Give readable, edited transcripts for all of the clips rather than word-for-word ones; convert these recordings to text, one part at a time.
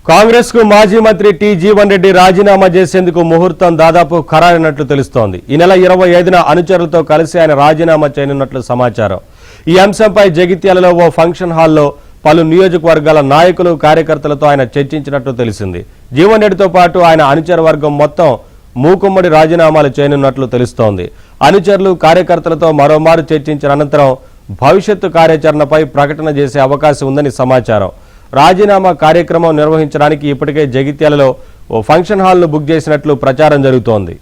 కాంగ్రెస్ కు మాజీ మంత్రి టి జీవన్ రెడ్డి రాజీనామా చేసేందుకు ముహూర్తం దాదాపు ఖరారైనట్లు తెలుస్తోంది. ఈ నెల 25న అనుచరులతో కలిసి ఆయన రాజీనామా చేయనున్నట్లు సమాచారం. ఈ అంశంపై జగిత్యాలలో ఓ ఫంక్షన్ హాల్లో పలు నియోజకవర్గాల నాయకులు కార్యకర్తలతో ఆయన చర్చించినట్లు తెలిసింది. జీవన్ రెడ్డితో పాటు ఆయన అనుచర వర్గం మొత్తం మూకుమ్మడి రాజీనామాలు చేయనున్నట్లు తెలుస్తోంది. అనుచరులు కార్యకర్తలతో మరోమారు చర్చించిన అనంతరం భవిష్యత్తు కార్యాచరణపై ప్రకటన చేసే అవకాశం ఉందని సమాచారం. రాజీనామా కార్యక్రమం నిర్వహించడానికి ఇప్పటికే జగిత్యాలలో ఓ ఫంక్షన్ హాల్ను బుక్ చేసినట్లు ప్రచారం జరుగుతోంది.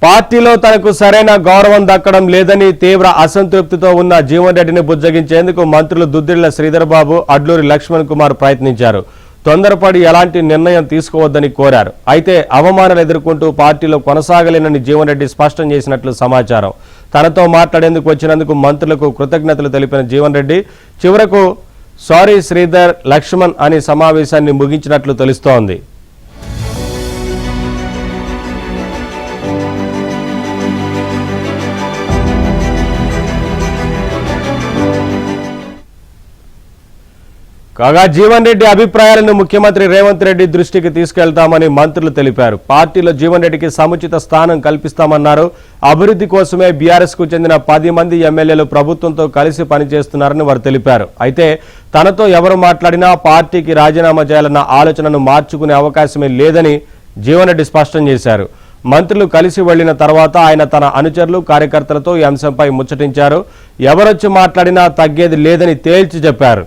పార్టీలో తనకు సరైన గౌరవం దక్కడం లేదని తీవ్ర అసంతృప్తితో ఉన్న జీవన్ రెడ్డిని బుజ్జగించేందుకు మంత్రులు దుద్దిళ్ల శ్రీధర్ బాబు, అడ్లూరి లక్ష్మణ్ కుమార్ ప్రయత్నించారు. తొందరపడి ఎలాంటి నిర్ణయం తీసుకోవద్దని కోరారు. అయితే అవమానాలు ఎదుర్కొంటూ పార్టీలో కొనసాగలేనని జీవన్ రెడ్డి స్పష్టం చేసినట్లు సమాచారం. తనతో మాట్లాడేందుకు వచ్చినందుకు మంత్రులకు కృతజ్ఞతలు తెలిపిన జీవన్ రెడ్డి చివరకు సారీ శ్రీధర్, లక్ష్మణ్ అని సమావేశాన్ని ముగించినట్లు తెలుస్తోంది. కాగా జీవన్ రెడ్డి అభిప్రాయాలను ముఖ్యమంత్రి రేవంత్ రెడ్డి దృష్టికి తీసుకెళ్తామని మంత్రులు తెలిపారు. పార్టీలో జీవన్ రెడ్డికి సముచిత స్థానం కల్పిస్తామన్నారు. అభివృద్ధి కోసమే బీఆర్ఎస్ కు చెందిన 10 మంది ఎమ్మెల్యేలు ప్రభుత్వంతో కలిసి పనిచేస్తున్నారని వారు తెలిపారు. అయితే తనతో ఎవరు మాట్లాడినా పార్టీకి రాజీనామా చేయాలన్న ఆలోచనను మార్చుకునే అవకాశమే లేదని జీవన్ రెడ్డి స్పష్టం చేశారు. మంత్రులు కలిసి వెళ్లిన తర్వాత ఆయన తన అనుచరులు కార్యకర్తలతో ఈ అంశంపై ముచ్చటించారు. ఎవరొచ్చి మాట్లాడినా తగ్గేది లేదని తేల్చి చెప్పారు.